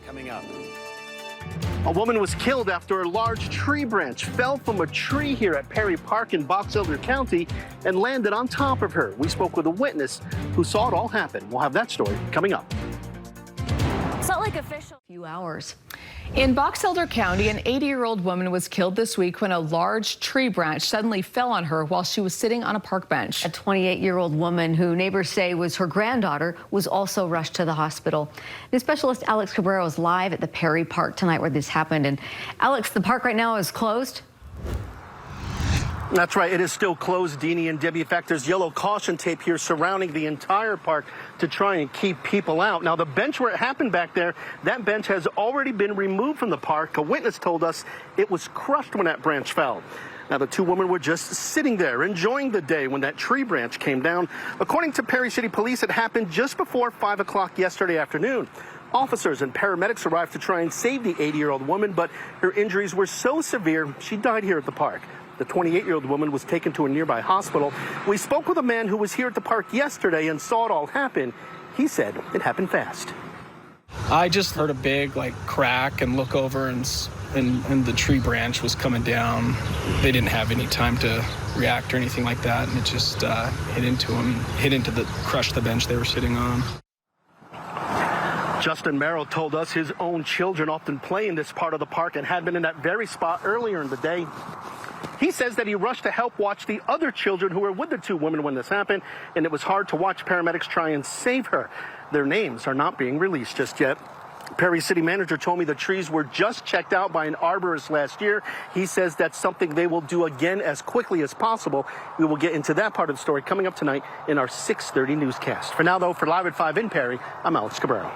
Coming up. A woman was killed after a large tree branch fell from a tree here at Perry Park in Box Elder County and landed on top of her. We spoke with a witness who saw it all happen. We'll have that story coming up. Salt Lake official. Few hours. In Box Elder County, an 80-year-old woman was killed this week when a large tree branch suddenly fell on her while she was sitting on a park bench. A 28-year-old woman who neighbors say was her granddaughter was also rushed to the hospital. News specialist Alex Cabrera is live at the Perry Park tonight where this happened. And Alex, the park right now is closed. That's right. It is still closed, Deanie and Debbie. In fact, there's yellow caution tape here surrounding the entire park to try and keep people out. Now, the bench where it happened back there, that bench has already been removed from the park. A witness told us it was crushed when that branch fell. Now, the two women were just sitting there enjoying the day when that tree branch came down. According to Perry City Police, it happened just before 5 o'clock yesterday afternoon. Officers and paramedics arrived to try and save the 80-year-old woman, but her injuries were so severe, she died here at the park. The 28-year-old woman was taken to a nearby hospital. We spoke with a man who was here at the park yesterday and saw it all happen. He said it happened fast. I just heard a big crack and look over and the tree branch was coming down. They didn't have any time to react or anything like that, and it just hit into them, crushed the bench they were sitting on. Justin Merrill told us his own children often play in this part of the park and had been in that very spot earlier in the day. He says that he rushed to help watch the other children who were with the two women when this happened, and it was hard to watch paramedics try and save her. Their names are not being released just yet. Perry City Manager told me the trees were just checked out by an arborist last year. He says that's something they will do again as quickly as possible. We will get into that part of the story coming up tonight in our 6:30 newscast. For now, though, for Live at 5 in Perry, I'm Alex Cabrera.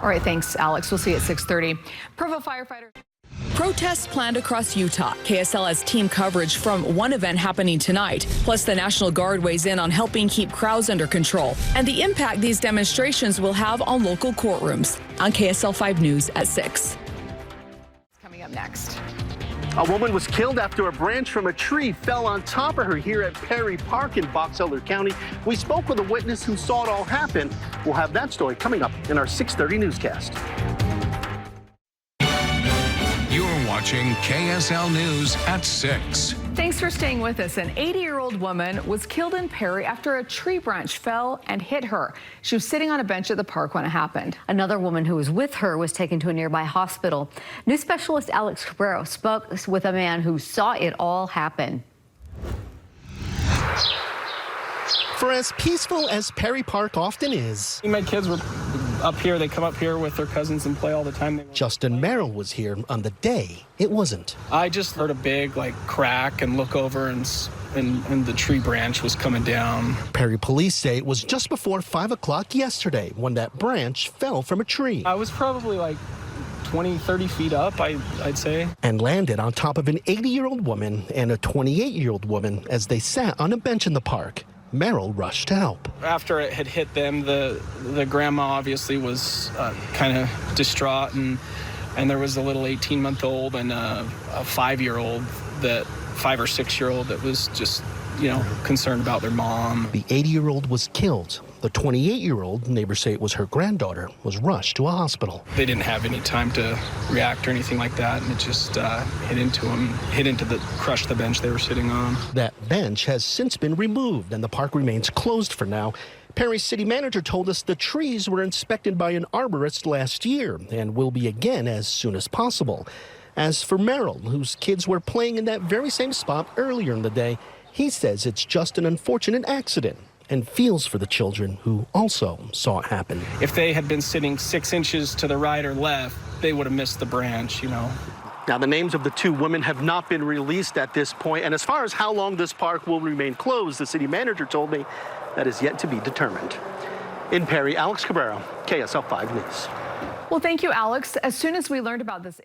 All right, thanks, Alex. We'll see you at 6:30. Provo firefighter. Protests planned across Utah. KSL has team coverage from one event happening tonight. Plus, the National Guard weighs in on helping keep crowds under control and the impact these demonstrations will have on local courtrooms. On KSL 5 News at 6. Coming up next. A woman was killed after a branch from a tree fell on top of her here at Perry Park in Box Elder County. We spoke with a witness who saw it all happen. We'll have that story coming up in our 6:30 newscast. You're watching KSL News at 6. Thanks for staying with us. An 80-year-old woman was killed in Perry after a tree branch fell and hit her. She was sitting on a bench at the park when it happened. Another woman who was with her was taken to a nearby hospital. News specialist Alex Cabrera spoke with a man who saw it all happen. For as peaceful as Perry Park often is, My kids were up here. They come up here with their cousins and play all the time. Justin Merrill was here on the day it wasn't. I just heard a big crack and look over and the tree branch was coming down. Perry police say it was just before 5 o'clock yesterday when that branch fell from a tree. I was probably 20, 30 feet up, I'd say. And landed on top of an 80-year-old woman and a 28-year-old woman as they sat on a bench in the park. Merrill rushed to help. After it had hit them, the grandma obviously was kind of distraught, and there was a little 18-month-old and a 5-year-old, that 5 or 6-year-old that was just, concerned about their mom. The 80-year-old was killed. The 28-year-old, neighbors say it was her granddaughter, was rushed to a hospital. They didn't have any time to react or anything like that, and it just crushed the bench they were sitting on. That bench has since been removed, and the park remains closed for now. Perry City Manager told us the trees were inspected by an arborist last year and will be again as soon as possible. As for Merrill, whose kids were playing in that very same spot earlier in the day, he says it's just an unfortunate accident and feels for the children who also saw it happen. If they had been sitting 6 inches to the right or left, they would have missed the branch, Now, the names of the two women have not been released at this point, and as far as how long this park will remain closed, the city manager told me that is yet to be determined. In Perry, Alex Cabrera, KSL 5 News. Well, thank you, Alex. As soon as we learned about this